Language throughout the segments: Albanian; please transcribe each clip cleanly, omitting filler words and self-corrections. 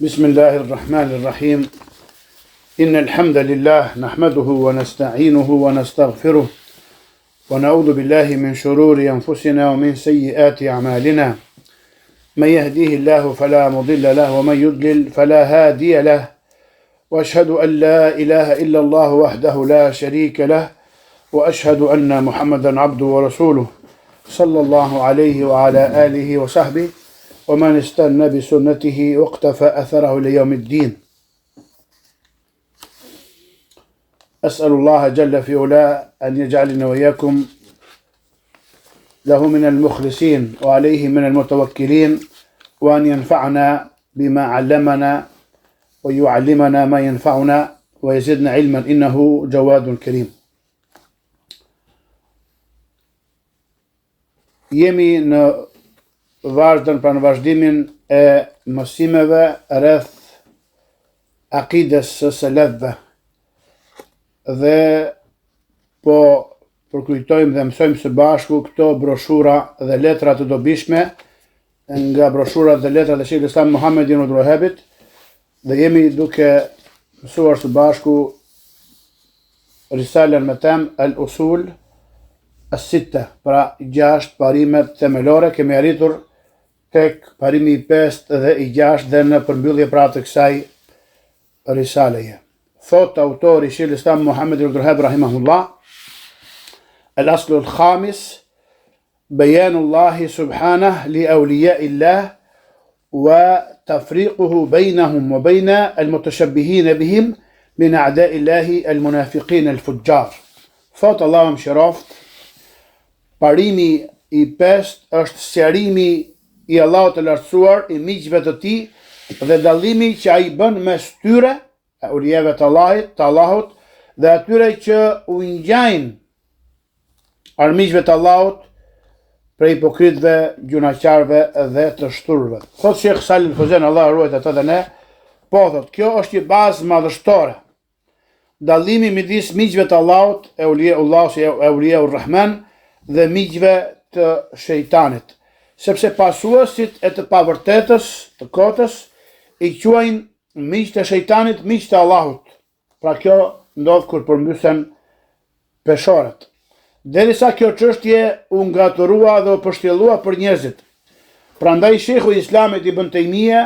بسم الله الرحمن الرحيم إن الحمد لله نحمده ونستعينه ونستغفره ونعوذ بالله من شرور أنفسنا ومن سيئات أعمالنا من يهديه الله فلا مضل له ومن يضلل فلا هادي له وأشهد أن لا إله إلا الله وحده لا شريك له وأشهد أن محمدا عبده ورسوله صلى الله عليه وعلى آله وصحبه ومن استنى بسنته واقتفى أثره ليوم الدين. أسأل الله جل في علاه أن يجعلنا وإياكم له من المخلصين وعليه من المتوكلين وأن ينفعنا بما علمنا ويعلمنا ما ينفعنا ويزدنا علما إنه جواد كريم. Jemi në vazhdën, pra në vazhdimin e mësimeve rreth akides së selefëve dhe po përkujtojmë dhe mësojmë së bashku këto broshura dhe letra të dobishme nga broshurat dhe letrat e Sheikhul Islam Muhammad ibn Abdul Wahhabit dhe jemi duke mësuar së bashku risalen me temë al-usul as-sitta, pra 6 parimet themelore. Kemi arritur tek parimi i 5 dhe i 6 dhe në përmbyllje pra të kësaj risaleje. Thot autori Sheikhul Islam Muhammad ibn Abdul Wahhab rahimahullah: al-aslu al-khamis bayanullahi subhanahu li awliya'illah wa tafriquhu bainahum wa baina al-mutashabbihin bihim min a'da'illahi al-munafiqin al-fujjar. Thot Allahu mëshiroft, parimi i 5 është sqarimi i Allahut të lartësuar i miqve të tij dhe dallimi që ai bën mes tyre, ulijeve të Allahut, dhe atyre që u ngjajnë armiqve të Allahut prej hipokritëve, gjunaqarëve dhe të shturve. Thot Sheikh Salih Al-Fawzan, Allah ruajt atë dhe ne, po thot, kjo është një bazë madhështore. Dallimi midis miqve të Allahut, Euliaullah si Euliaur Rahman, dhe miqve të shejtanit, sepse pasuesit e të pavërtetës, të kotës, i quajnë miq të shejtanit, miq të Allahut. Pra kjo ndodh kur përmbysen peshorët. Derisa kjo çështje u ngaturua dhe u përshtjellua për njerëzit. Prandaj Sheikhu i Islamit Ibn Taymija,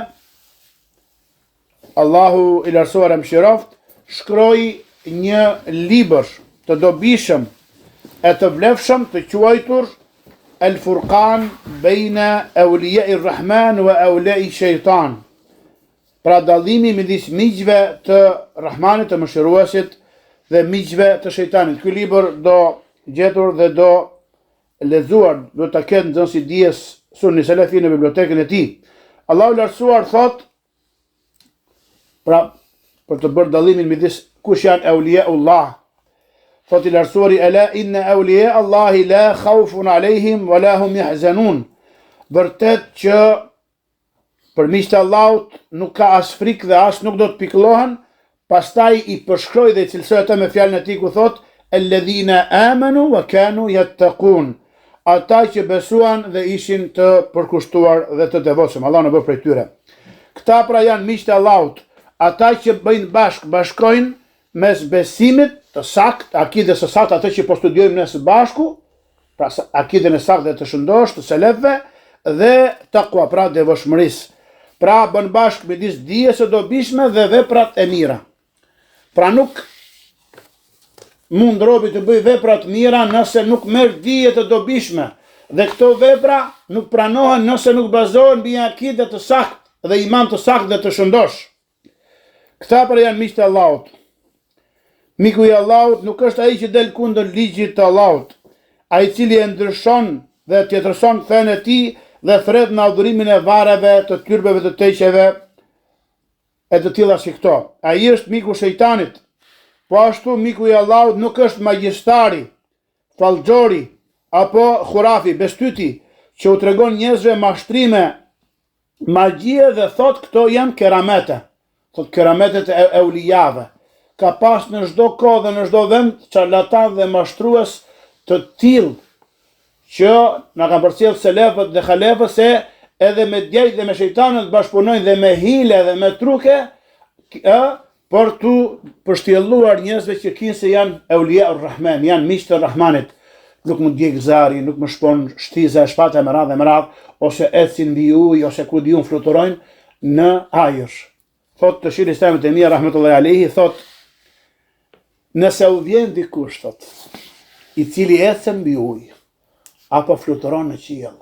Allahu i lartësuar e mëshiroft, shkroi një libër të dobishëm e të vlefshëm të quajtur El-Furqan bejna Awliya'i Rahman wa Awliya'i Shejtan. Pra dallimi midis miqve të Rahmanit, të mëshiruesit, dhe miqve të shejtanit. Ky libër do gjetur dhe do lexuar, do ta ketë nxënësi dijes sunni selefi në bibliotekën e tij. Allahu i lartësuar thot, pra për të bërë dallimin midis kush janë Auliaullah, thot i lartësuari: ala inna awliya Allahi la khawfun alejhim wa la hum yahzanun. Vërtet që për miqtë e Allahut nuk ka as frikë dhe as nuk do të pikëllohen. Pastaj i përshkroi dhe i cilësoi ata me fjalën e tij ku thot: alladhina amanu wa kanu yattaqun. Ata që besuan dhe ishin të përkushtuar dhe të devotshëm. Allah na bëj prej tyre. Këta pra janë miqtë e Allahut, ata që bëjnë bashkojnë mes besimit të sakt, akides së sakt, atë që po studiojmë ne së bashku, pra akiden e sakt dhe të shëndosh të selefëve, dhe takwa, pra devotshmërisë. Pra bën bashk midis dijes së dobishme dhe veprat e mira. Pra nuk mund robi të bëj vepra të mira nëse nuk merr dije të dobishme, dhe këto vepra nuk pranohen nëse nuk bazohen mbi akide të sakt dhe iman të sakt dhe të shëndosh. Këta pra janë miqtë e Allahut. Miku i Allahut nuk është ai që del kundër ligjit të Allahut, ai i cili e ndryshon dhe tjetërson fenë e tij dhe thret në adhurimin e varreve, të tyrbeve, të teqeve e të tilla si këto. Ai është miku shejtanit. Po ashtu miku i Allahut nuk është magjistari, fallxhori apo khurafi, bestyti, që u tregon njerëzve mashtrime, magjie dhe thot këto janë keramete. Thot kerametet e eulijave. Ka pas në çdo kohë dhe në çdo vend charlatan dhe mashtrues të tillë që na kanë përcjell selefët dhe halefët se edhe me djajt dhe me shejtanët bashkëpunojnë dhe me hile dhe me truke, për të përshtjelluar njerëzve që kinë se janë Eulia ur-Rahman, janë miq të Rahmanit. Nuk më djeg zari, nuk më shpon shtiza e shpata me radhë, ose ecin mbi ujë, ose ku diun fluturojnë në ajër. Thot të Sheikhul Islam Ibn Taymija rahmetullahi alayhi, thot, nëse u vjen dikush, thot, i cili ecën mbi ujë, apo fluturon në qiell,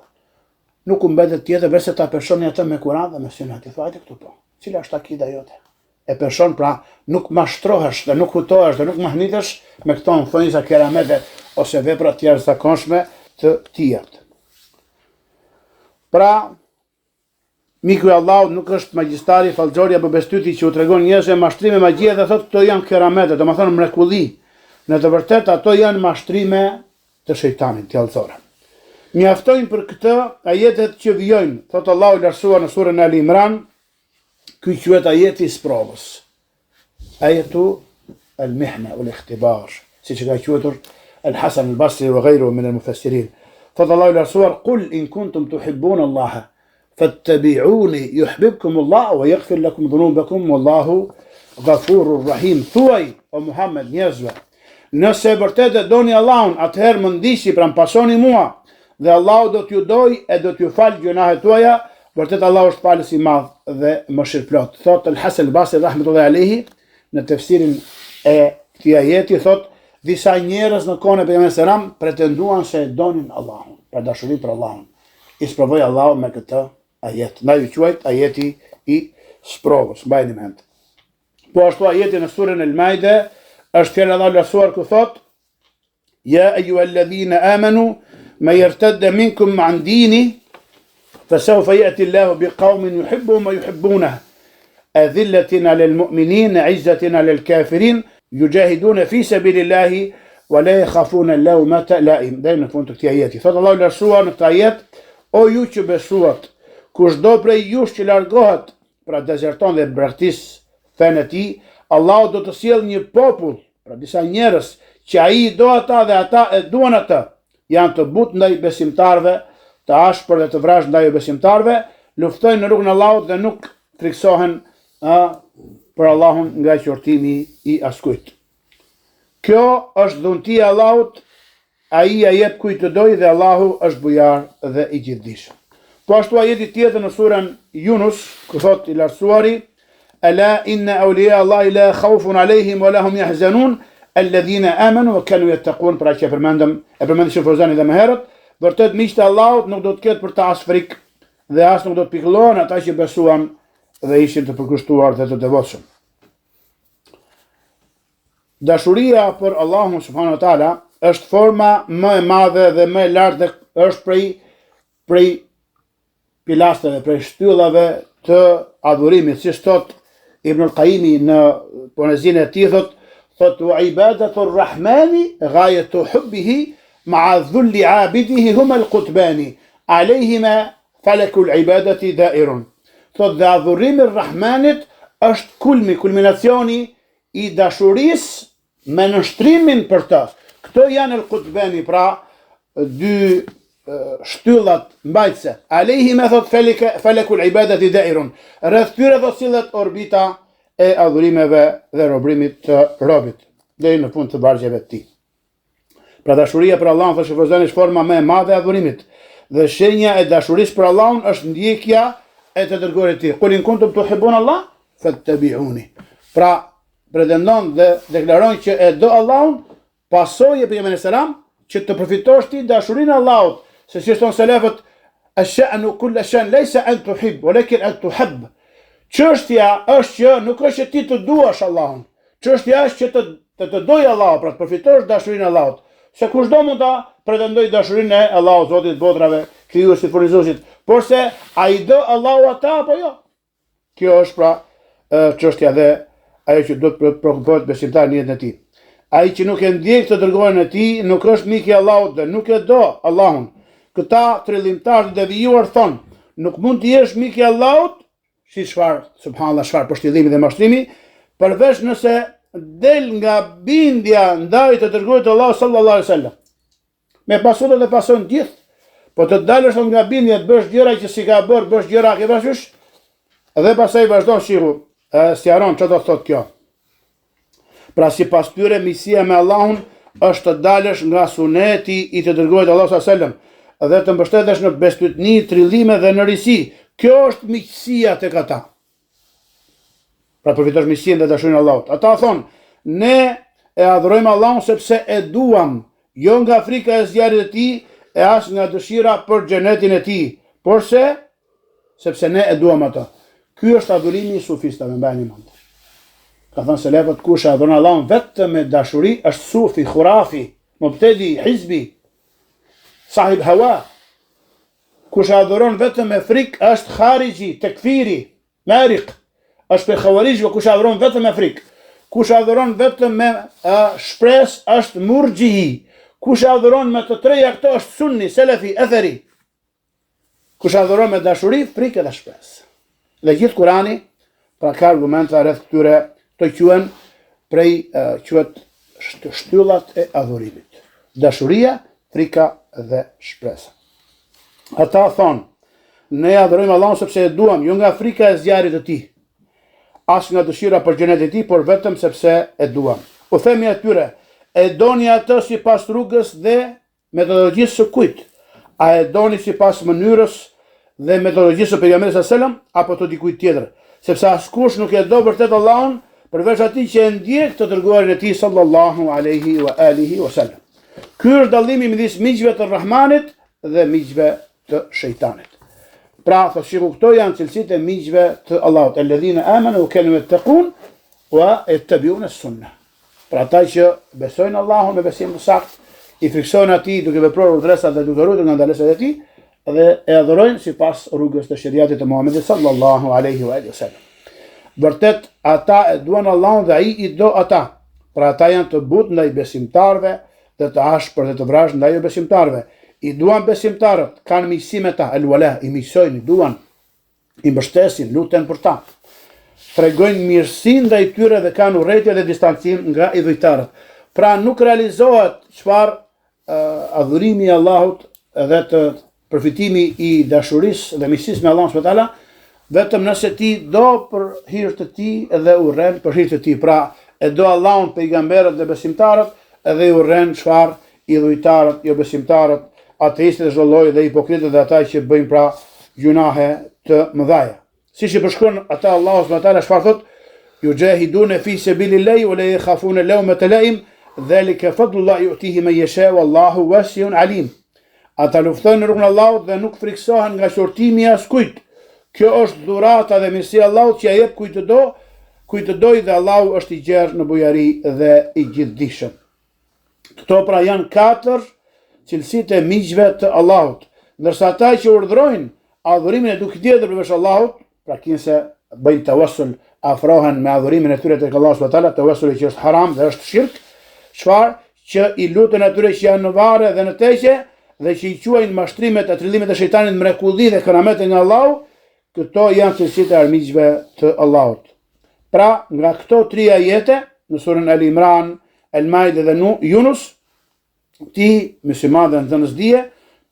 nuk u mbetet tjetër veçse ta përshoni atë me Kur'an dhe me Sunet. I thajte këtu po. Cila është akida jote? E përshon, pra nuk mashtrohesh dhe nuk hutohesh dhe nuk mahnitesh me këto thonjza keramete ose vepra të jashtëzakonshme të tijat. Pra, miku i Allahut nuk është magjistari, fallxori apo bestyti që u tregon njerëzve mashtrime magjie dhe thotë këto janë keramete, domethënë mrekulli. Në të vërtetë ato janë mashtrime të shejtanit tjallësore. Mjaftojnë për këtë ajetet që vijojnë, thotë Allahu i lartësuar në surën Al Imran, ky quhet ajeti i sprovës. Ajetu al-mihna wal-ikhtibar, siç e ka quajtur Al-Hasan al-Basri wa ghayruhu min al-mufassirin. Thotë Allahu i lartësuar, "Qul in kuntum tuhibbuna Allah, fattabi'uni yuhibbukum Allah wa yaghfir lakum dhunubakum wallahu ghafurur rahim." Thuaj o Muhammed njerëzve, nëse vërtet e doni Allahun, atëherë më ndiqni, pra më pasoni mua, dhe Allahu do t'ju doj e do t'ju fal gjunahet tuaja, vërtet Allahu është falës i madh dhe mëshirëplot. Thot Al-Hasan al-Basri rahmetullahi alayhi në tefsirin e këtij ajeti, thot, disa njerëz në kohën e pejgamberit selam pretenduan se e donin Allahun, për dashuri për Allahun. I sprovoi Allahu me këtë ajet. Na ju quajt ajeti i sprovës, mbajini mend. Po ashtu ajeti në surën Al-Maide është fjala e Allahut lësuar ku thot: "Ya ayyuhalladhina amanu ma yartadda minkum an dini فسوف يأتي الله بقوم يحبهم ويحبونه أذلة على المؤمنين عزة على الكافرين يجاهدون في سبيل الله ولا يخافون اللومة لائم." Dhe në fund të këtij ajeti thot Allahu lartësuar në këtë ajet: "O ju që besuat, kushdo prej jush që largohet, pra dezerton dhe braktis fenë e tij, Allahu do të sjellë një popull, pra disa njerëz që ai do ata dhe ata e duan atë, janë të butë ndaj besimtarve, të ashpër dhe të vrashë ndaj besimtarve, luftojnë në rrugën e Allahut dhe nuk friksohen për Allahun nga qortimi i askujt." Kjo është dhuntia e Allahut, ai ja jep kujt të doj dhe Allahu është bujar dhe i gjithdijshëm. Po ashtu ajeti tjetër në surën Yunus, ku thot i lartësuari: "Ala inna awliya Allahi la khawfun alayhim wa la hum yahzanun alladhina amanu wa kanu yattaqun." Pra që përmendëm Shofrozani dhe më herët, vërtet miqtë e Allahut nuk do të ketë për ta as frikë dhe as nuk do të pikëllohen ata që besuan dhe ishin të përkushtuar dhe të devotshëm. Dashuria për Allahun subhanahu wa taala është forma më e madhe dhe më e lartë, është prej pilastrave, prej shtyllave të adhurimit, si thot Ibn al-Qayyimi në poezinë e tij, thot wa ibadatu ar-rahmani ghayatu hubbihi مع الذل عابده هما القطبان عليهما فلك العبادة دائر. Thot dhe adhurimi Rahmanit është kulminacioni i dashurisë me nështrimin për të. Këto janë el-Qutbani, pra dy shtyllat mbajtëse. Alejhima thot falekul ibadati dairun. Rreth tyre do sillet orbita e adhurimeve dhe robrimit të robit deri në fund të vargjeve të tij. Pra dashuria për Allahun, thoshte Shofrozani, është forma më e madhe e adhurimit. Dhe shenja e dashurisë për Allahun është ndjekja e të dërguarit të tij. Qul in kuntum tuhibbuna Allah fattabi'uni. Pra pretendon dhe deklaron që e do Allahun, pasojë pejgamberit selam që të përfitosh ti dashurinë e Allahut, se si thon selefët, ash-sha'nu kull ash-sha'n laysa an tuhib, walakin an tuhab. Çështja është që nuk është që ti të duash Allahun. Çështja është që të doj Allahu, pra të përfitosh dashurinë e Allahut. Se kushdo mund ta pretendoj dashurinë e Allahut, Zotit botrave, krijuesit, furnizuesit, por se ai do Allahu ata apo jo. Kjo është pra çështja dhe ajo që duhet të preokupohet besimtari në jetën e tij. Ai që nuk e ndjek të dërguarin e tij, nuk është mik i Allahut dhe nuk e do Allahun. Këta trillimtarë të devijuar thonë, nuk mund të jesh mik i Allahut, si subhanallahu çfarë poshtillimi dhe mashtrimi, përveç nëse del nga bindja ndaj të dërguarit të Allahut sallallahu alaihi wasallam. Me pasojë dhe pason gjithë, Po të dalësh nga bindja të bësh gjëra që si ka bërë, bësh gjëra ke pashysh, dhe pastaj vazhdon shiku, sqaron çfarë do thotë kjo. Pra sipas tyre misia me Allahun është të dalësh nga suneti i të dërguarit Allahu sallallahu alaihi wasallam dhe të mbështetesh në bestytni, trillime dhe në risi. Kjo është miqësia tek ata. Pra përfitosh miqësinë dhe dashurinë e Allahut. Ata thonë, ne e adhurojmë Allahun sepse e duam, jo nga frika e zjarrit të tij, e as nga dëshira për xhenetin e tij, por sepse ne e duam atë. Ky është adhurimi i sufistëve, mbani mend. Ka thënë selefët, kush e adhuron Allahun vetëm me dashuri është sufi, khurafi, mubtedi, hizbi, sahib hawa. Kush e adhuron vetëm me frikë është khariji, tekfiri, mariq, është për khawarizhve. Kush e adhuron vetëm me frikë, kush e adhuron vetëm me shpresë është murgjihi. Kush e adhuron me të treja këto është sunni, selefi, etheri. Kush e adhuron me dashuri, frikë dhe shpresë. Dhe gjithë Kurani, pra ka argumente rreth këtyre, të quhen prej quhet shtyllat e adhurimit. Dashuria, frika dhe shpresa. Ata thonë, ne adhurojmë Allahun sepse e duam, jo nga frika e zjarrit të tij, as nga dëshira për xhenetin e tij, por vetëm sepse e duam. U themi atyre, e doni atë sipas rrugës dhe metodologjisë së kujt? A e doni sipas mënyrës dhe metodologjisë së pejgamberit sallallahu alajhi wasallam apo të dikujt tjetër? Sepse askush nuk e do vërtet Allahun përveç atij që e ndjek të dërguarin e tij sallallahu alaihi wa alihi wasallam. Ky është dallimi midis miqve të Rahmanit dhe miqve të shejtanit. Pra, shiku, këto janë cilësitë e miqve të Allahut, alladhina amanu wa kanu yattaqun wa yattabi'una as-sunnah. Pra ata që besojnë Allahun me besim të saktë, i friksojnë atij duke vepruar urdhëresat dhe duke ruajtur nga ndalesat e tij dhe e adhurojnë sipas rrugës të shariatit të Muhamedit sallallahu alaihi wa alihi wasallam. Vërtet ata e duan Allahun dhe ai i do ata. Pra ata janë të butë ndaj besimtarëve dhe të ashpër dhe të vrashë ndaj jo besimtarëve. I duan besimtarët, kanë miqësi me ta, el-wala, i miqësojnë, i duan, i mbështesin, luten për ta. Tregojnë mirësinë ndaj tyre dhe kanë urrëtie dhe distancim nga idhujtarët. Pra nuk realizohet çfarë adhurimi i Allahut dhe të përfitimi i dashurisë dhe miqësisë me Allahun subhanahu wa taala vetëm nëse ti do për hir të tij dhe urren për hir të tij. Pra e do Allahun, pejgamberët dhe besimtarët dhe i urren çfarë idhujtarët, jo besimtarët, ateistët e zholloj dhe hipokritët dhe ata që bëjnë pra gjunahe të mëdhaja. Siç i përshkruan ata Allahu subhanahu wa taala çfarë thotë, yujahiduna fi sabilillahi wa la yakhafuna lawmata laim, dhalika fadlullahi yu'tihi man yasha wallahu wasi'un alim. Ata luftojnë në rrugën e Allahut dhe nuk friksohen nga shortimi i askujt. Kjo është dhurata dhe mirësia e Allahut që ia jep kujt të doj dhe Allahu është i gjerë në bujari dhe i gjithdijshëm. Këto pra janë 4 cilësitë e miqve të Allahut. Ndërsa ata që urdhrojnë adhurimin e dikujt tjetër përveç Allahut, pra kinse bëjnë tawassul, afrohen me adhurimin e tyre tek Allahu subhanahu wa taala, tawassuli që është haram dhe është shirk, çfarë që i lutën atyre që janë në varre dhe në teqe dhe që i quajnë mashtrimet e trillimet e shejtanit mrekulli dhe keramete nga Allahu, këto janë cilësitë e armiqve të Allahut. Pra, nga këto 3 ajete në surën Al-Imran, Al-Maide dhe Yunus, ti musliman dhe nxënës dije,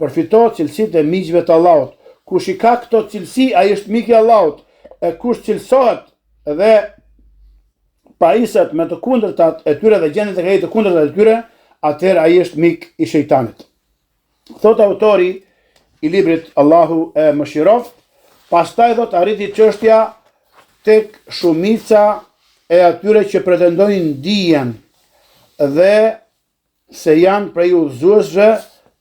përfito cilësitë e miqve të Allahut. Kush i ka këto cilësi, ai është mik i Allahut. E kush cilësohet dhe paiset me të kundërtat e tyre dhe gjendet e krejtë të kundërtat e tyre, atëherë ai është mik i shejtanit. Thot autori i librit Allahu e mëshiroft, pastaj thot arriti çështja tek shumica e atyre që pretendojnë dijen dhe se janë prej udhëzuesve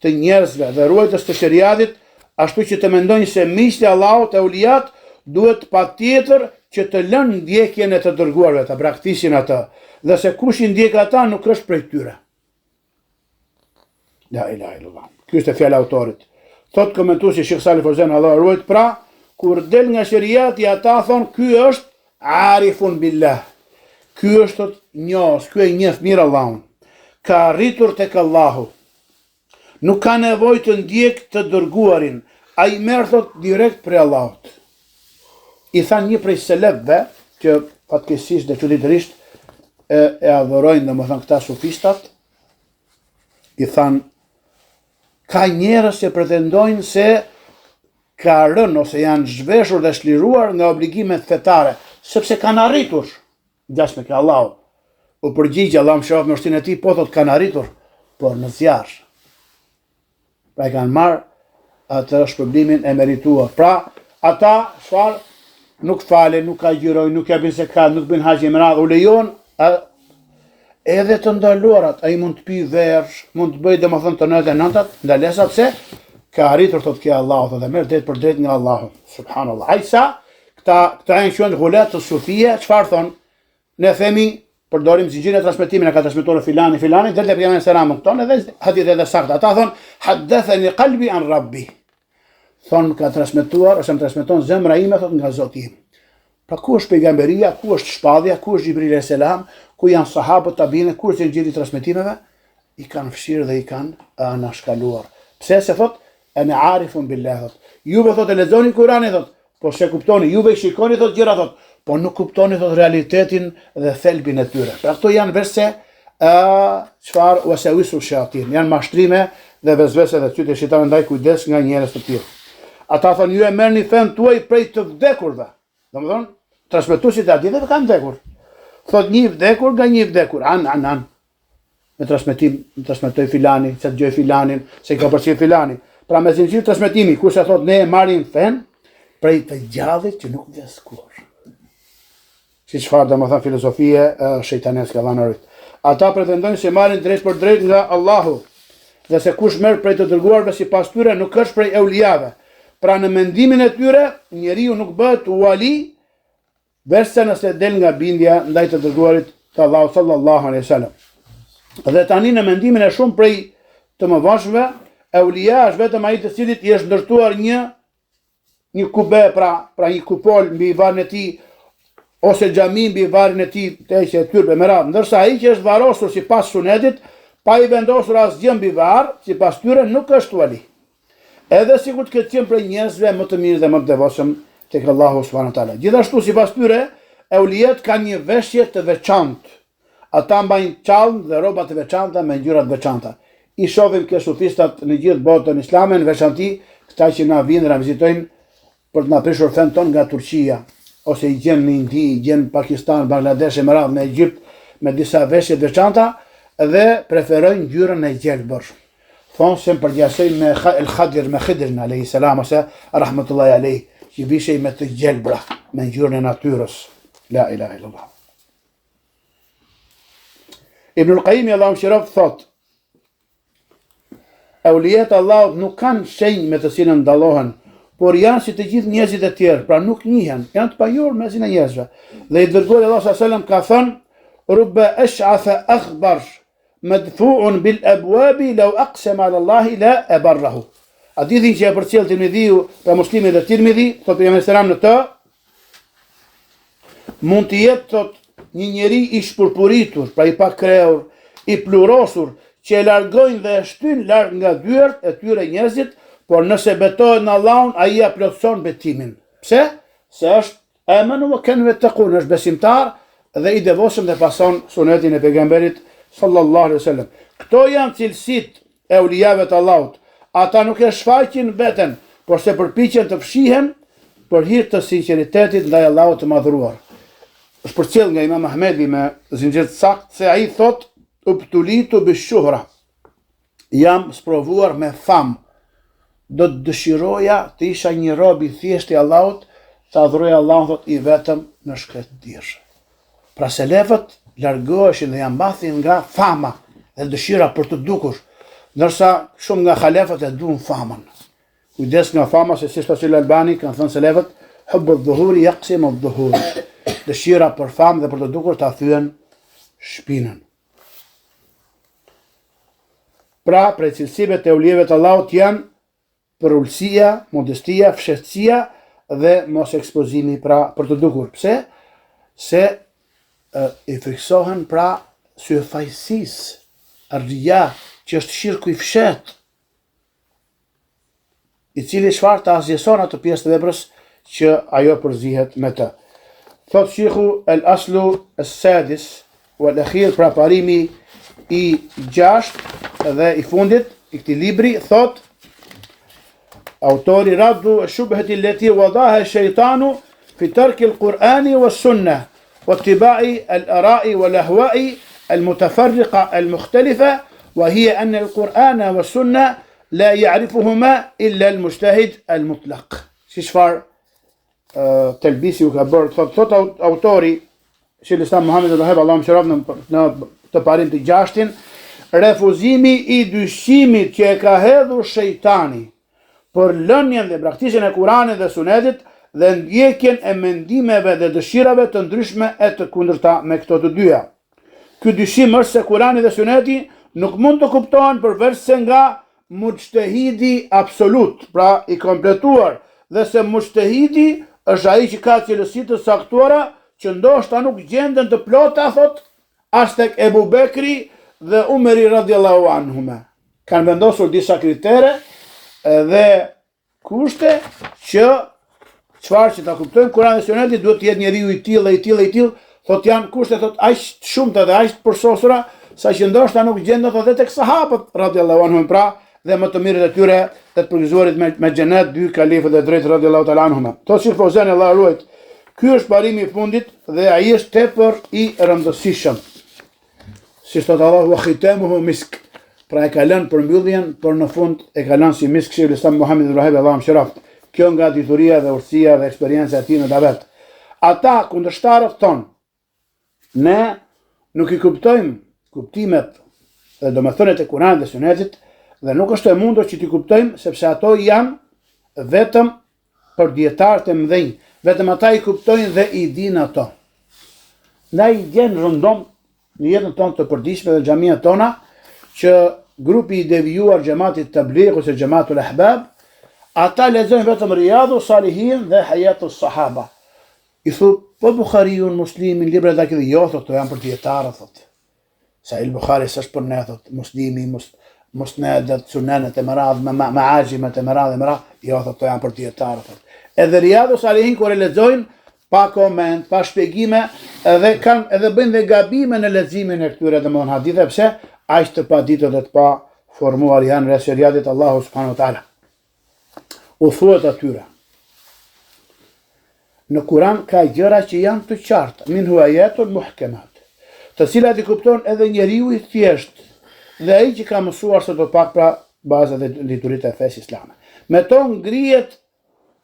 të njerëzve dhe ruajtës të shariatit, ashtu që të mendojnë se miqtë e Allahut e uliat duhet patjetër që të lënë ndjekjen e të dërguarve, të braktisin atë, dhe se kush i ndjek ata nuk është prej tyre. La ilaha illallah. Ky është fjala e autorit. Thot komentuesi Sheikh Salih Fawzan, Allah e ruajt, pra kur del nga shariati ata thonë ky është arifun billah. Ky është njohës, ky e njeh mirë Allahun. Ka arritur tek Allahu. Nuk ka nevojë të ndjek të dërguarin. Ai merr thot direkt prej Allahut. I than një prej selefëve që fatkeqësisht dhe çuditërisht e adhurojnë domethënë këta sufistat, i than Ka njerëz që pretendojnë se ka rënë ose janë zhveshur dhe shliruar nga obligimet fetare, sepse kanë arritur ngjashme ke Allahu. U përgjigj Allahu më shëroft me vështirën e tij, po thot kanë arritur, por në zjarr. Pra e kanë marrë atë shpërblimin e merituar. Pra ata çfarë nuk falen, nuk agjërojnë, nuk japin zekat, nuk bëjnë haxh me radhë, u lejon edhe të ndaluarat. Ai mund të pi versh, mund të bëjë domethënë të nëntat nëntat, ndalesa pse ka arritur thot ke Allahu dhe merr drejt për drejt nga Allahu. Subhanallahu. Ajsa këta janë quhen ghulat të sufia, çfarë thon? Ne themi përdorim zinxhirin e transmetimit, ka transmetuar filani, dhe le pejgamberi selam këton edhe hadith edhe saktë. Ata thon hadathani qalbi an rabbi. Thon ka transmetuar ose më transmeton zemra ime thot nga Zoti im. Pra ku është pejgamberia, ku është shpadhja, ku është Xhibril alayhis salam, ku janë sahabët tabiine, ku është zinxhiri i transmetimeve? I kanë fshirë dhe i kanë anashkaluar. Pse se thot ana arifun billah thot. Juve thot e lexoni Kur'anin thot, po se kuptoni, juve shikoni thot gjëra thot, po nuk kuptoni thot realitetin dhe thelbin e tyre. Pra këto janë verse çfarë wasawisu shayatin, janë mashtrime dhe vezvese dhe çyte shejtani ndaj kujdes nga njerëz të tillë. Ata thonë ju e merrni fen tuaj prej të vdekurve. Domethënë, transmetuesit e haditheve kanë vdekur. Thot një vdekur nga një vdekur, an. Me transmetoj filani, se dëgjoj filanin, se ka përcjell filani. Pra me zinxhir transmetimi, kush e thot ne e marrim fen prej të gjallit që nuk vdes kurrë. Si çfarë domethënë filozofie shejtaneske Allahu. Ata pretendojnë se marrin drejt për drejt nga Allahu, dhe se kush merr prej të dërguarve sipas tyre nuk është prej euliave. Pra në mendimin e tyre, njeriu nuk bëhet wali verse nëse del nga bindja ndaj të dërguarit të Allahut sallallahu alaihi wasallam. Dhe tani në mendimin e shumë prej të mëvonshme, eulia është vetëm ai të cilit i është ndërtuar një kube, pra një kupol mbi varrin e tij ose xhami mbi varrin e tij të heqë tyrbe me radhë, ndërsa ai që është varrosur sipas sunetit, pa i vendosur asgjë mbi varr, sipas tyre nuk është wali. Edhe sikur të ketë qenë prej njerëzve më të mirë dhe më të devotshëm tek Allahu subhanahu wa taala. Gjithashtu sipas tyre, euliat kanë një veshje të veçantë. Ata mbajnë çallë dhe rroba të veçanta me ngjyra të veçanta. I shohim ke sufistat në gjithë botën islame, në veçanti këta që na vinë dhe vizitojnë për të na prishur fen ton nga Turqia, ose i gjen në Indi, i gjen Pakistan, Bangladesh e më radhë në Egjipt me disa veshje të veçanta dhe preferojnë ngjyrën e gjelbër. Thonë se më përgjasojnë me el-Khadir, me Khidrin alayhi salam ose rahmetullahi alayhi, që vishej me të gjelbra, me ngjyrën e natyrës. La ilaha illallah. Ibn al-Qayyim Allahu mëshiroft thot: Euliat Allahut nuk kanë shenjë me të cilën dallohen, por janë si të gjithë njerëzit e tjerë, pra nuk njihen, janë të pajur mesin e njerëzve. Dhe i dërguari Allahu sallallahu alaihi wasallam ka thënë: Rubba ash'atha akhbar madfu'un bil abwabi law aqsama ala Allah la abarrahu. Hadithin që e përcjell Tirmidhiu, pra Muslimi dhe Tirmidhi, thotë pejgamberi selam në të, mund të jetë thot një njeri i shpërpuritur, pra i pakrehur, i plurosur, që e largojnë dhe e shtyn larg nga dyert e tyre njerëzit, por nëse betohet në Allahun, ai ja plotson betimin. Pse? Se është amanu wa kanu yattaqun, është besimtar dhe i devotshëm dhe pason sunetin e pejgamberit sallallahu alaihi wasallam. Këto janë cilësitë e ulijave të Allahut. Ata nuk e shfaqin veten, por se përpiqen të fshihen për hir të sinqeritetit ndaj Allahut të madhruar. Është përcjell nga Imam Ahmedi me zinxhir të saktë se ai thot: "Ubtulitu bishuhra." Jam sprovuar me famë. Do të dëshiroja të isha një rob i thjeshtë i Allahut, të adhuroja Allahun thot i vetëm në shkretëtirë. Pra selefët largoheshin dhe janë mbathin nga fama dhe dëshira për të dukur, ndërsa shumë nga halefët e duan famën. Kujdes nga fama, se si Shaykh Albani kanë thënë selefët, hubbu dhuhuri yaqsimu dhuhur. Dëshira për famë dhe për të dukur ta thyen shpinën. Pra, prej cilësive të ulijeve të Allahut janë përullësia, modestia, fshehtësia dhe mos ekspozimi pra për të dukur. Pse? Se i friksohen pra syfajsis, arria, që është shirku i fshet, i cili çfarë të asgjëson atë pjesë të veprës që ajo përzihet me të. Thot Sheikhu al-Aslu as-Sadis wal-Akhir, pra parimi i 6 dhe i fundit, i këtij libri thot autori raddu shubhati allati wadaha shaytanu fi tarki al-Qur'ani was-sunnah واتباع الآراء والأهواء المتفرقة المختلفة وهي أن القرآن والسنة لا يعرفهما إلا المجتهد المطلق. شفار تلبيسي وكبر thot autori Sheikh Islam Muhammed Rahib Allah më shëroftë në të parim të 6 refuzimi i dyshimit që e ka hedhur shejtani për lënien dhe braktisjen e Kuranit dhe Sunetit dhe ndjekjen e mendimeve dhe dëshirave të ndryshme e të kundërta me këto të dyja. Ky dyshim është se Kurani dhe Suneti nuk mund të kuptohen përveç se nga mujtahidi absolut, pra i kompletuar, dhe se mujtahidi është ai që ka cilësi të saktuara që ndoshta nuk gjenden të plota, thot, as tek Ebu Bekri dhe Umeri radhiyallahu anhuma. Kanë vendosur disa kritere dhe kushte që çfarë që ta kuptojmë Kurani dhe Suneti duhet të jetë njeriu i tillë, i tillë, i tillë, thot janë kushte thot aq shumëta dhe aq përsosura sa që ndoshta nuk gjenden edhe tek sahabët radhiyallahu anhum, pra dhe më të mirët e tyre të përgjizuarit me xhenet, dy kalifët e drejtë radhiyallahu ta'ala anhum. Thot Sheikh Fauzani Allah ruajt, ky është parimi i fundit dhe ai është tepër i rëndësishëm. Si thot Allahu wa khitamuhu misk, pra e ka lënë përmbylljen, por në fund e ka lënë si misk Sheikh Islam Muhammed Rahib Allah më shëroft. Kjo nga dituria dhe urtësia dhe eksperjenca e tij në davet. Ata kundërshtarët tonë, ne nuk i kuptojmë kuptimet dhe domethëniet e Kuranit dhe Sunetit dhe nuk është e mundur që t'i kuptojmë sepse ato janë vetëm për dietarët e mëdhenj, vetëm ata i kuptojnë dhe i dinë ato. Na i gjen rëndom në jetën tonë të përditshme dhe xhamiat tona që grupi i devijuar xhamatit Tabligh ose xhamatul Ahbab ata lexojnë vetëm Riyadhus Salihin dhe Hayatus Sahaba. I thot, po Bukhariun, Muslimin, libra dhe këtë, jo, thot, to janë për dietarë, thot. Sahih Bukhari s'është për ne, thot, Muslimi, Musnedet, Sunenet e Meradh, Ma'ajimet e Meradh, jo, thot, to janë për dietarë, thot. Edhe Riyadhus Salihin kur e lexojnë pa koment, pa shpjegime, edhe bëjnë dhe gabime në leximin e këtyre domthon hadithe, pse aq të paditur dhe të pa formuar janë resheriatit Allahu subhanahu wa taala. U thuhet atyre, në Kuran ka gjëra që janë të qarta, minhu ayatun muhkamat, të cilat i kupton edhe njeriu i thjesht dhe ai që ka mësuar së të pak pra bazat e dituritë e fesë islame. Me to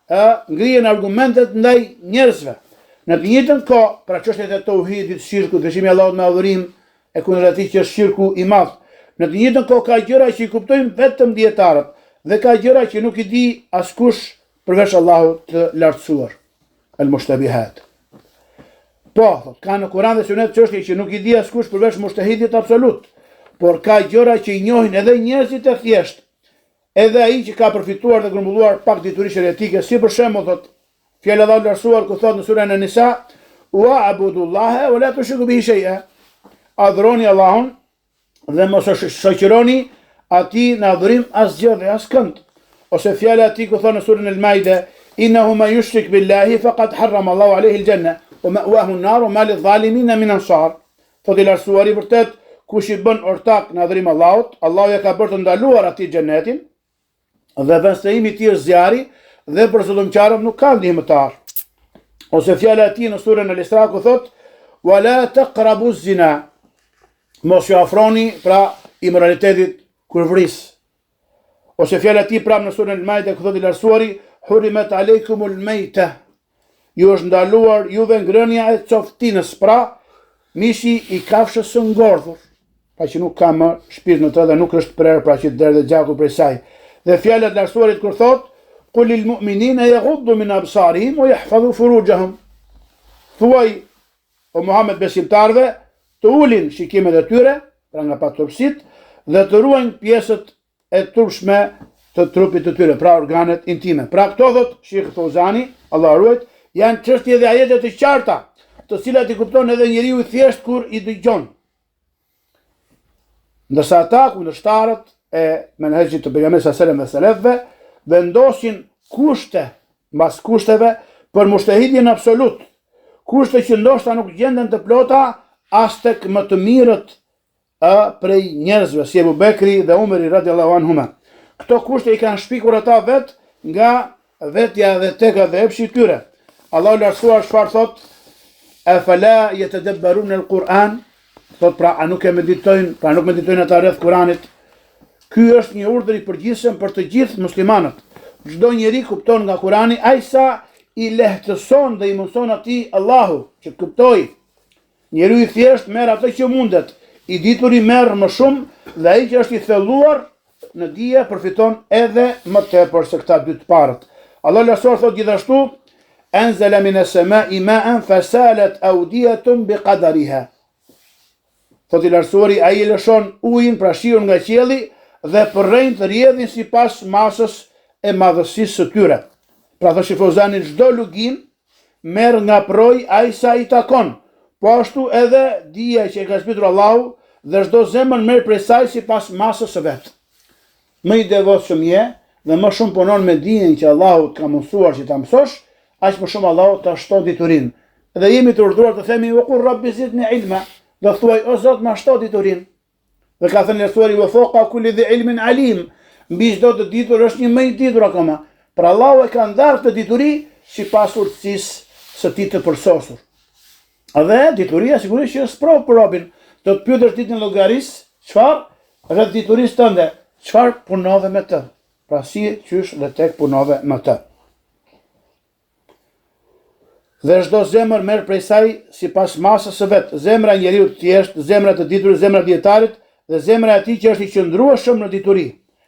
ngrihen argumentet ndaj njerëzve. Në të njëjtën kohë, pra çështjet e tauhidit, shirku, dëshimi i Allahut me adhurim e kundër atij që është shirku i madh. Në të njëjtën kohë ka gjëra që i kuptojnë vetëm dietarët dhe ka gjëra që nuk i di askush përveç Allahut të lartësuar. Al-mushtabihat. Po, ka në Kur'an dhe Sunet çështje që nuk i di askush përveç mushtahidit absolut, por ka gjëra që i njohin edhe njerëzit e thjesht, edhe ai që ka përfituar dhe grumbulluar pak dituri sheriatike, si për shembull thot fjala e Allahut lartësuar ku thot në surën An-Nisa, wa abudullaha wa la tushriku bihi shay'a. Adhuroni Allahun dhe mos shoqëroni atij në adhurim asgjë dhe askënd. Ose fjala e tij ku thot në surën Al-Maida, innahu ma yushrik billahi faqad harrama Allahu alayhi al-janna wa ma'wahu an-nar wa ma lidh-dhalimin min ansar. Thot i lartësuari vërtet kush i bën ortak në adhurim Allahut, Allahu ja ka bërë të ndaluar atij xhenetin dhe vënstrimi i tij është zjarri dhe për zullumqtarët nuk ka ndihmëtar. Ose fjala e tij në surën Al-Isra ku thot wala taqrabu az-zina, mos ju afroni pra immoralitetit kur vris. Ose fjala e tij prapë në surën Al-Maida ku thot i lartësuari hurimat alaykumul mayta, ju është ndaluar juve ngrënia e coftinës, pra mishi i kafshës së ngordhur, pa që nuk ka më shpirt në të dhe nuk është prerë pra që derdhe gjaku prej saj. Dhe fjalët e lartësuarit kur thot qul lil mu'minina yaghuddu min absarihim wa yahfazu furujahum, thuaj o Muhammed besimtarve të ulin shikimet e tyre pra nga paturpsit dhe të ruajnë pjesët e turpshme të trupit të tyre, pra organet intime. Pra këto thot Sheikh Fauzani, Allah ruajt, janë çështje dhe ajete të qarta, të cilat i kupton edhe njeriu i thjesht kur i dëgjon. Ndërsa ata kundërshtarët e menhexhit të pejgamberit sallallahu alajhi wasallam dhe selefëve vendosin kushte mbas kushteve për mushtahidjen absolut, kushte që ndoshta nuk gjenden të plota as tek më të mirët prej njerëzve, si Ebu Bekri dhe Umeri radiallahu anhuma. Këto kushte i kanë shpikur ata vetë nga vetja dhe teka dhe epshi tyre. Allahu lartësuar çfarë thot? Afala yatadabbaruna al-Quran? Thot pra a nuk meditojnë ata rreth Kuranit? Ky është një urdhër i përgjithshëm për të gjithë muslimanët. Çdo njeri kupton nga Kurani ai sa i lehtëson dhe i mëson atij Allahu që të kuptoj. Njeriu i thjesht merr atë që mundet, i ditur i merr më shumë dhe ai që është i thelluar në dije përfiton edhe më tepër se këta dy të parët. Allah lasor thot gjithashtu: Anzala minas samai ma'an fasalat awdiyatun biqadariha. Thot i lartësuari ai e lëshon ujin pra shiun nga qielli dhe përrejnë të rjedhin sipas masës e madhësisë së tyre. Pra thot Shifozani, çdo lugim merr nga proj ai sa i takon. Po ashtu edhe dija që e ka zbritur Allahu dhe çdo zemër merr prej saj sipas masës së vet. Më i devotshëm je dhe më shumë punon me dijen që Allahu të ka mësuar që ta mësosh, aq më shumë Allahu ta shton diturinë. Dhe jemi të urdhëruar të themi wa qur rabbi zidni ilma, do thuaj o Zot ma shto diturinë. Dhe ka thënë Resulullah wa fawqa kulli dhi ilmin alim, mbi çdo të ditur është një më i ditur akoma. Pra Allahu e ka ndarë të dituri sipas urtësisë së tij të përsosur. Dhe dituria sigurisht që është provë për robin. Do të pyetesh ditën e llogarisë, çfarë rreth diturisë tënde, çfarë punove me të. Pra si qysh dhe tek punove me të. Dhe çdo zemër merr prej saj sipas masës së vet. Zemra e njeriu të thjesht, zemra e të diturit, zemra e dietarit dhe zemra e atij që është i qëndrueshëm në dituri.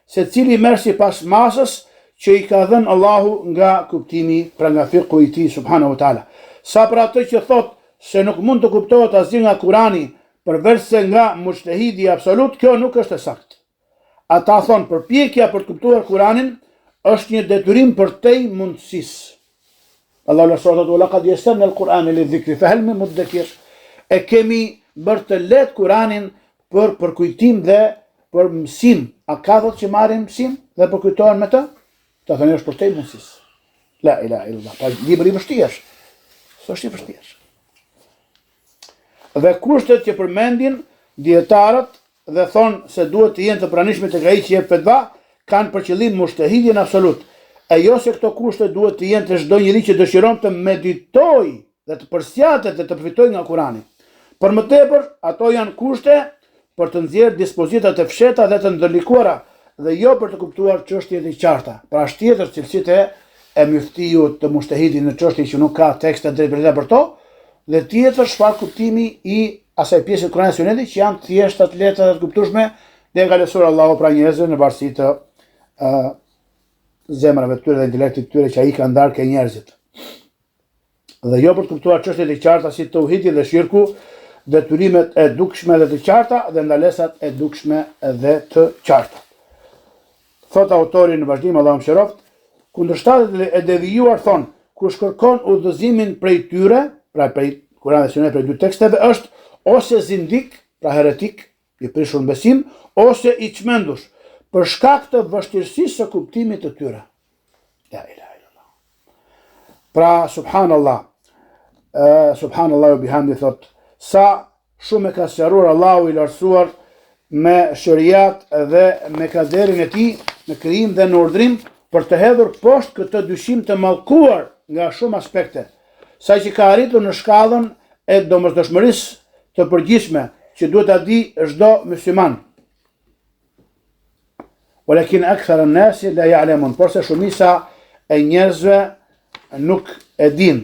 Secili merr sipas masës që i ka dhënë Allahu nga kuptimi, pra nga fiqhu i tij subhanahu wa taala. Sa për atë që thot se nuk mund të kuptohet asgjë nga Kurani përveçse nga mujtahidi absolut, kjo nuk është e saktë. Ata thonë përpjekja për të kuptuar Kuranin është një detyrim për tej mundësisë. Allahu la thotë wa laqad yassarna al-Qur'ana lidh-dhikri fa hal min mudakkir. E kemi bërë të lehtë Kuranin për përkujtim dhe për mësim. A ka thotë që marrin mësim dhe përkujtohen me të? Ta thënë është për tej mundësisë. La ilaha illallah. Pa libri i vështirë. S'është i vështirë. Dhe kushtet që përmendin dietarët dhe thonë se duhet të jenë të pranishme tek ai që jep fetva, kanë për qëllim mushtahidin absolut. E jo se këto kushte duhet të jenë të çdo njeri që dëshiron të meditojë dhe të përsjatet dhe të përfitojë nga Kurani. Për më tepër, ato janë kushte për të nxjerrë dispozita të fshehta dhe të ndërlikuara dhe jo për të kuptuar çështje të qarta. Pra është tjetër cilësitë e myftiut të mushtahidit në çështje që nuk ka tekste drejtë për to, dhe tjetër çfarë kuptimi i asaj pjesë të Kuranit Sunetit që janë thjeshta të lehta dhe të kuptueshme dhe nga lësur Allahu pra njerëzve në varësi të zemrave të tyre dhe intelektit të tyre që ai ka ndarë ke njerëzit. Dhe jo për të kuptuar çështjet e qarta si tauhidi dhe shirku, detyrimet e dukshme dhe të qarta dhe ndalesat e dukshme dhe të qarta. Thot autori në vazhdim, Allahu mëshiroft, kundërshtatët e devijuar thonë, kush kërkon udhëzimin prej tyre, pra prej Kuranit dhe Sunetit, prej dy teksteve, është ose zindik, pra heretik, i prishur në besim, ose i çmendush, për shkak të vështirësisë së kuptimit të tyre. La ilaha illallah. Pra subhanallah, subhanallahu bihamdi thot, sa shumë e ka sqaruar Allahu i lartësuar me shariat dhe me kaderin e tij në krijim dhe në urdhrim për të hedhur poshtë këtë dyshim të mallkuar nga shumë aspekte, sa që ka arritur në shkallën e domosdoshmërisë të përgjithshme që duhet ta di çdo musliman. Walakin akthar an-nas la ya'lamun, por se shumica e njerëzve nuk e din.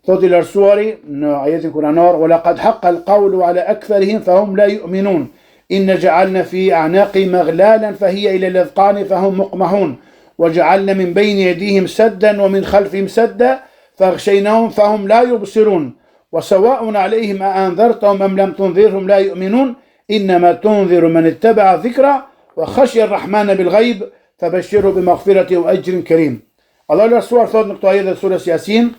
Thot i lartësuari në ajetin kuranor, walaqad haqqa al-qawlu ala aktharihim fahum la yu'minun. Inna ja'alna fi a'naqihim aghlalan fahiya ila al-adqani fahum muqmahun. وجعلنا من بين يديهم سدا ومن خلفهم سدا فاغشيناهم فهم لا يبصرون وسواء عليهم أأنذرتهم أم لم تنذرهم لا يؤمنون إنما تنذر من اتبع الذكر وخشي الرحمن بالغيب فبشره بمغفرة وأجر كريم. Allah lartësuar thot në këto ajete të surës Yasin,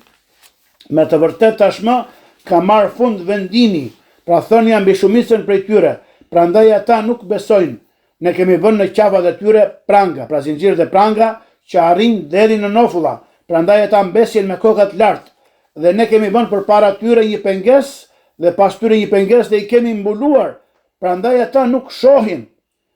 me të vërtet tashmë ka marrë fund vendimi, pra thënia mbi shumicën prej tyre, prandaj ata nuk besojnë. Ne kemi vënë në qafat e tyre pranga, pra zinxhirët e pranga që arrin deri në nofulla, prandaj ata mbesin me kokat lart, dhe ne kemi vënë përpara tyre një pengesë dhe pas tyre një pengesë dhe i kemi mbuluar Prandaj ata nuk shohin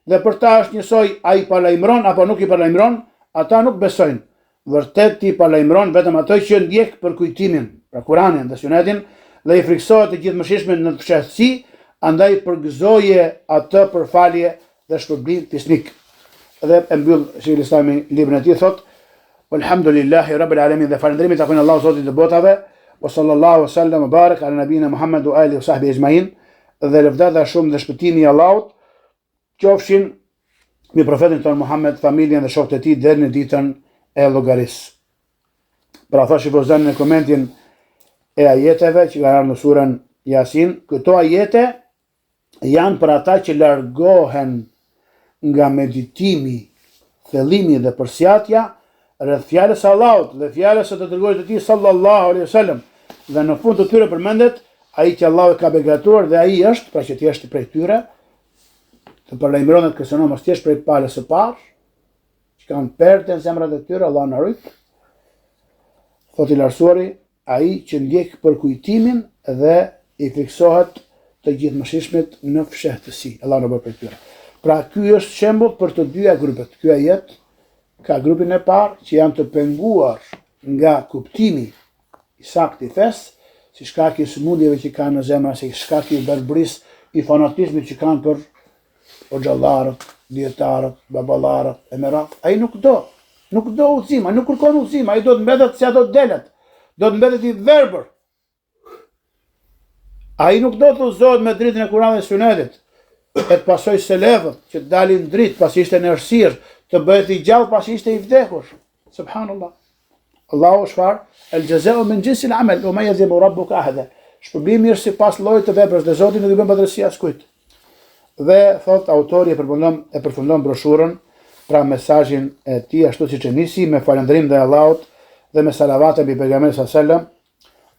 dhe për ta është njësoj a i parlajmëron apo nuk i parlajmëron, ata nuk besojnë. Vërtet ti parlajmëron vetëm ato që ndjek për kujtimin, pra Kuranin dhe Sunetin, dhe i friksohet të gjithëmëshirshmit në fshehtësi, andaj përgëzoje atë për falje dhe shpërblim fisnik. Dhe e mbyll Sheikhul Islami librin e tij thot: "Alhamdulillahi rabbil alamin", dhe falënderimi takon Allahu Zotit të botave, wa sallallahu sallam wa barak ala nabina Muhammad wa alihi wa sahbihi ecma'in, dhe lëvdata shumë dhe shpëtimi i Allahut qofshin me profetin ton Muhammed, familjen dhe shokët e tij deri në ditën e llogarisë. Pra thash i Fozan në komentin e ajeteve që kanë ardhur në surën Yasin, këto ajete janë për ata që largohen nga meditimi, thellimi dhe përsjatja rreth fjalës së Allahut dhe fjalës së të dërguarit të tij sallallahu alaihi wasallam. Dhe në fund të tyre përmendet ai që Allahu ka begatuar dhe ai është, pra që ti është prej tyre, të parlajmëron dhe të kërcënon mos t'jesh prej palës së parë, që kanë perte në zemrat e tyre, Allah na rujt. Thot i lartësuari, ai që ndjek për kujtimin dhe i fiksohet të gjithëmëshirshmit në fshehtësi. Allah na bëj prej tyre. Pra ky është shembull për të dyja grupet. Ky ajet ka grupin e parë që janë të penguar nga kuptimi i saktë i fesë, si shkak i sëmundjeve që kanë në zemra, si shkak i verbrisë, i fanatizmit që kanë për xhallarët, dietarët, baballarët, e merat. Ai nuk do udhëzim, ai nuk kërkon udhëzim, ai do të mbetet si ato delet. Do të mbetet i verbër. Ai nuk do të udhëzohet me dritën e Kuranit dhe Sunetit, e të pasoj selefët që të dalin dritë pas ishte në errësirë, të bëhet i gjallë pas ishte i vdekur. Subhanallah. Allahu shfar, el jaza'u min jinsi al-amal, wa ma yadhibu rabbuka ahada. Shpërblimi është sipas llojit të veprës dhe Zoti nuk i bën padrejti askujt. Dhe thot autori e përfundon broshurën, pra mesazhin e tij ashtu siç e nisi, me falënderim ndaj Allahut dhe me salavate mbi pejgamberin sallallahu alajhi wasallam.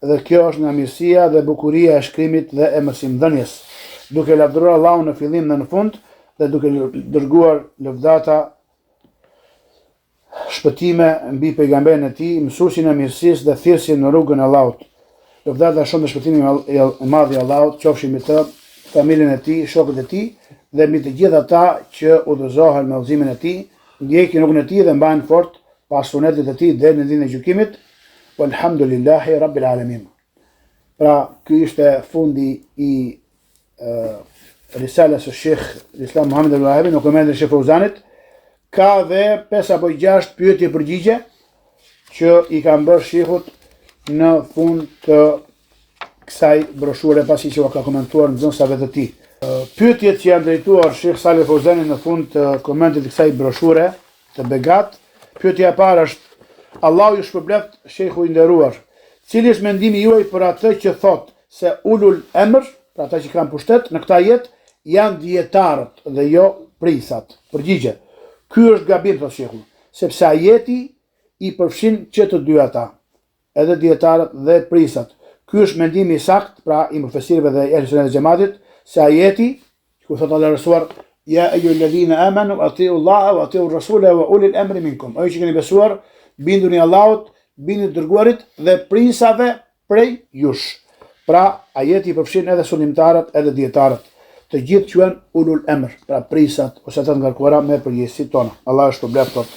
Dhe kjo është nga mirësia dhe bukuria e shkrimit dhe e mësimdhënies, duke lavdëruar Allahun në fillim dhe në fund, dhe duke dërguar lëvdata shpëtime mbi pejgamberin e tij, mësuesin e mirësisë dhe thirrsin në rrugën e Allahut. Lëvdata shumë dhe shpëtimi i madh i Allahut qofshin mbi të, familjen e tij, shokët e tij dhe mbi të gjithë ata që udhëzohen me udhëzimin e tij, ndjekin rrugën e tij dhe mbajnë fort pas sunetit të tij deri në ditën e gjykimit. Walhamdulillahi rabbil alamin. Pra ky ishte fundi i risalës së Sheikh Islam Muhammed al-Wahabi në komentin e Sheikh Fozanit. Ka dhe 5 apo 6 pyetje përgjigje që i kanë bërë shehut në fund të kësaj broshure pasi që ka komentuar nxënësave të tij. Pyetjet që janë drejtuar Sheikh Saleh Fozanit në fund të komentit të kësaj broshure të Begat, pyetja e parë është: Allahu ju shpërbleft Sheikhu i nderuar. Cili është mendimi juaj për atë që thot se ulul emr, pra ata që kanë pushtet në këtë jetë, janë dietarët dhe jo prisat? Përgjigje: ky është gabim, thot Sheikhu, sepse ajeti i përfshin që të dy ata, edhe dietarët dhe prisat. Ky është mendimi i saktë, pra i mufesirëve dhe ehli sunet dhe xhamatit, se ajeti, ku thot Allahu rësuar: ja ayyuhalladhina amanu atiu Allaha wa atiu rasula wa ulil amri minkum. Ai që keni besuar, binduni Allahut, binduni dërguarit dhe prisave prej jush. Pra ajeti i përfshin edhe sulmtarët edhe dietarët. Të gjithë quhen ulul emr, pra prisat ose ata ngarkuara me përgjegjësitë tona. Allah është shpërbleft tot.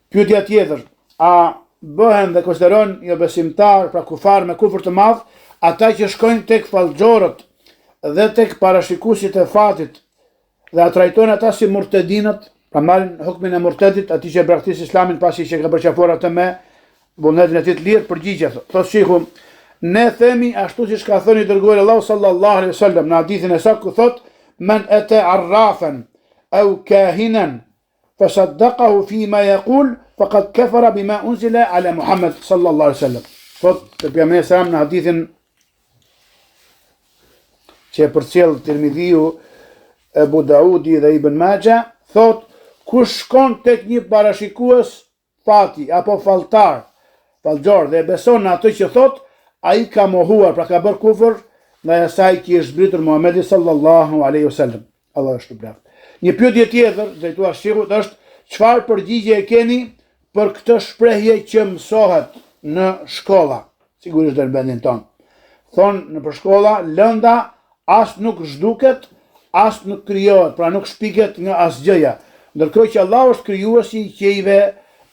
Pyetja tjetër: a bëhen dhe konsideron jo besimtar, pra kufar me kufër të madh, ata që shkojnë tek fallxhorët dhe tek parashikuesit e fatit dhe a trajtojnë ata si murtedinët, pra marrin hukmin e murtedit, atij që braktis islamin pasi që ka përqafuar atë me vullnetin e tij të lirë? Përgjigje: thot Sheikhu, ne themi ashtu siç ka thënë i dërguari Allahu sallallahu alaihi wasallam në hadithin e saktë, ku thot: men ata arrafan aw kahinan fasaddaqahu fima yaqul faqad kafara bima unzila ala Muhammad sallallahu alaihi wasallam. Thot pejgamberi sallallahu në hadithin që e përcjell Tirmidhiu, Abu Daudi dhe Ibn Majah, thot: kush shkon tek një parashikues fati apo fallxhor dhe beson në atë që thot, ai ka mohuar, pra ka bërë kufër ndaj asaj që është zbritur Muhamedi sallallahu alaihi wasallam. Allah është shpëbleft. Një pyetje tjetër drejtuar Sheikhut është: çfarë përgjigje e keni për këtë shprehje që mësohet në shkolla? Sigurisht në vendin tonë. Thonë në për shkolla, lënda as nuk zhduket, as nuk krijohet, pra nuk shpiket nga asgjëja, ndërkohë që Allah është krijuesi i qiejve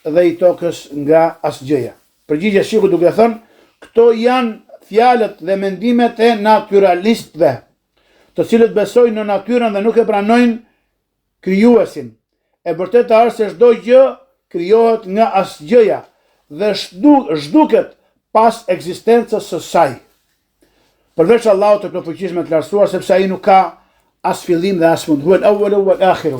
dhe i tokës nga asgjëja. Përgjigje Sheikhu duke thënë, këto janë fjalët dhe mendimet e naturalistëve, të cilët besojnë në natyrën dhe nuk e pranojnë krijuesin. E vërteta është se çdo gjë krijohet nga asgjëja dhe zhduket pas ekzistencës së saj. Përveç Allahut të plotfuqishëm të lartësuar, sepse ai nuk ka as fillim dhe as fund. Huwa al-awwalu wal-akhiru.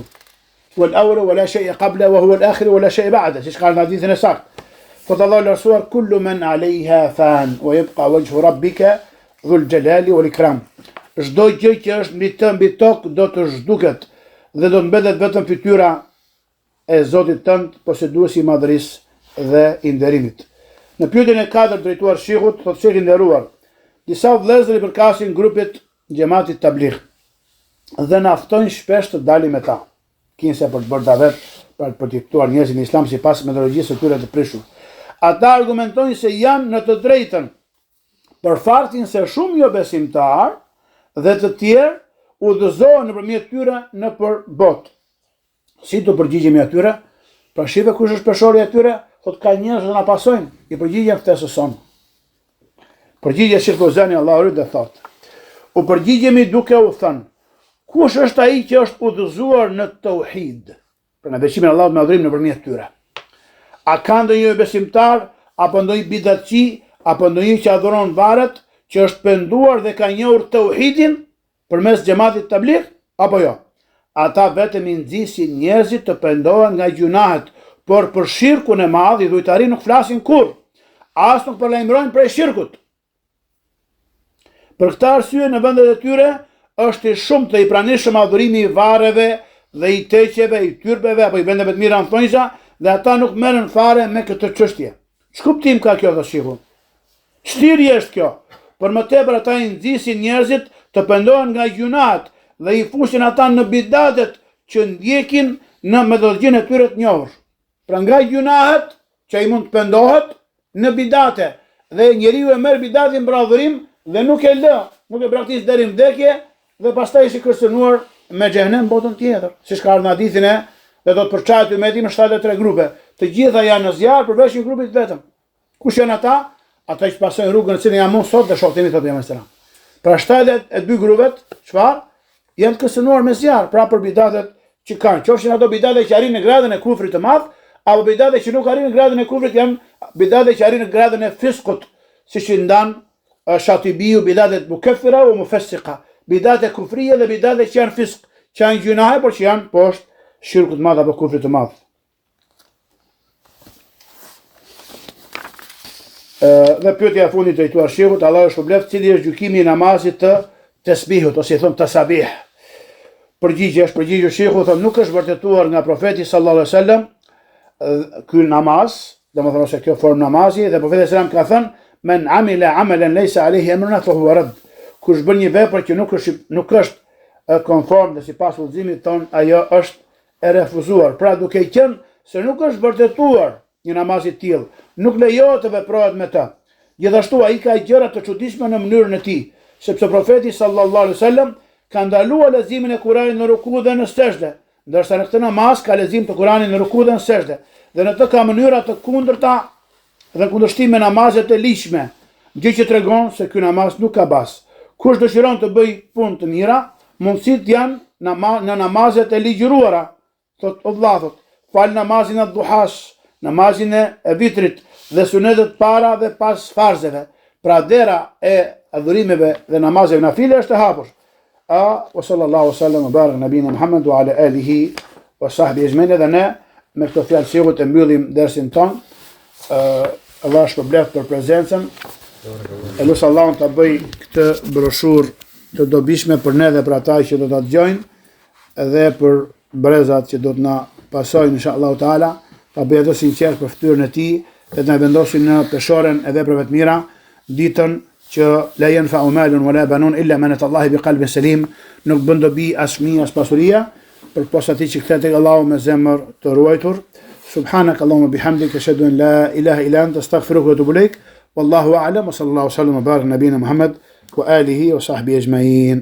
Huwa al-awwalu wa la shay'a qabla wa huwa al-akhiru wa la shay'a ba'da. Siç ka në hadithin e saktë. Thotë Allahu i lartësuar, kullu man 'alayha fan wa yabqa wajhu rabbika dhul jalali wal ikram. Çdo gjë që është mbi tokë do të zhduket dhe do të mbetet vetëm fytyra e Zotit tënd, posëduesi i madhërisë dhe i nderimit. Në pyetjen e 4 drejtuar Shihut, thotë Sheikh i nderuar, disa vëllezër i përkasin grupit Xhamatit Tabligh dhe na ftojnë shpesh të dalim me ta, kinse për të bërë davet, për të ftuar njerëzit në Islam sipas metodologjisë së tyre të prishur. Ata argumentojnë se janë në të drejtën për faktin se shumë jo besimtar dhe të tjerë udhëzohen nëpërmjet tyre nëpër botë. Si të përgjigjemi atyre? Pra shive kush është peshori atyre? Thot ka njerëz që na pasojnë, i përgjigjen këtë son. Përgjigje Sheikh Fozani Allahu rrit dhe thot: u përgjigjemi duke u thënë, kush është ai që është udhëzuar në tauhid? Për në beqimin e Allahut me adhurim nëpërmjet tyre. A ka ndonjë besimtar apo ndonjë bidatçi apo ndonjë që adhuron varet që është penduar dhe ka njohur tauhidin përmes Xhamatit Tabligh apo jo? Ata vetëm i nxisin njerëzit të pendohen nga gjunahet, por për shirkun e madh i dhujtari nuk flasin kurrë, as nuk përlajmërojnë prej shirkut. Për këtë arsye në vendet e tyre është i shumë të i pranishëm adhurimi i varreve dhe i teqeve, i tyrbeve apo i vendeve të mira në thonjza, dhe ata nuk merren fare me këtë çështje. Ç'kuptim ka kjo dhe Sheikhu? Ç'thirrje është kjo? Por më tepër ata i nxisin njerëzit të pendohen nga gjunahet dhe i fusin ata në bidatet që ndjekin në metodologjinë e tyre të njohur. Pra nga gjunahet që ai mund të pendohet në bidate dhe njeriu e merr bidatin për adhurim dhe nuk e lë, nuk e praktikon deri në vdekje dhe pastaj është i kërcënuar me xhenem botën tjetër. Siç ka ardhur në hadithin e dhe do të përçahet ummeti në 73 grupe. Të gjitha janë në zjarr përveç një grupi vetëm. Kush janë ata? Ata që pasojnë rrugën e cilën jam unë sot dhe shohtimi thotë jam selam. Pra 72 grupet, çfarë? Janë kërcënuar me zjarr, pra për bidatet që kanë. Qofshin ato bidate që arrin në gradën e kufrit të madh, apo bidate që nuk arrin në gradën e kufrit, janë bidate që arrin në gradën e fiskut, siç i ndan Shatibiu bidatet mukaffira wa mufassiqa. Bidate kufrie dhe bidate që janë fisk, që janë gjunahe, por që janë poshtë shirkut të madh apo kufrit të madh. Dhe pyetja e fundit drejtuar Sheikhut, Allah është shpëbleft, cili është gjykimi i namazit të tasbihut ose i thon tasabih. Përgjigje është përgjigjur Sheikhu, thonë nuk është vërtetuar nga profeti sallallahu alaihi wasallam ky namaz, domethënë ose kjo formë namazi, dhe profeti sallallahu alaihi wasallam ka thënë men amila amalan laysa alayhi amruna fa huwa radd. Kush bën një vepër që nuk është konform dhe sipas udhëzimit ton, ajo është e refuzuar. Pra duke qenë se nuk është vërtetuar një namaz i tillë, nuk lejohet të veprohet me të. Gjithashtu ai ka gjëra të çuditshme në mënyrën e tij, sepse profeti sallallahu alaihi wasallam ka ndaluar leximin e Kuranit në ruku dhe në sejdë, ndërsa në këtë namaz ka lexim të Kuranit në ruku dhe në sejdë. Dhe në të ka mënyra të kundërta dhe kundërshtim me namazet e ligjshme, gjë që tregon se ky namaz nuk ka bazë. Kush dëshiron të bëj punë të mira, mundësit janë në namazet e ligjëruara. Thot Allahu, fal namazin e duhash, namazin e vitrit dhe sunetet para dhe pas farzeve. Pra dera e adhurimeve dhe namazeve nafile është e hapur. Wa sallallahu sallam wa barak nabina Muhammad wa ala alihi wa sahbihi ajma'in. Dhe ne me këto fjalë Sheikhut e mbyllim dersin ton. Allah shpëbleft për prezencën. E lusë Allahun të bëj këtë broshur të dobishme për ne dhe për ata që do të dëgjojnë dhe për brezat që do të na pasojnë inshallah taala, ta bëj ato sinqert për fytyrën e tij dhe të na vendosin në peshoren e veprave të mira ditën që la yanfa'u malun wala banun illa man atallahi biqalbin salim, nuk bën dobi as fëmijë as pasuria, përpos atij që kthehet tek Allahu me zemër të ruajtur. Subhanak Allahumma bihamdika ashhadu an la ilaha illa anta astaghfiruka wa atubu ilaik. Wallahu a'lam wa sallallahu alaihi wa sallam wa barak nabina Muhammad wa alihi wa sahbihi ajma'in.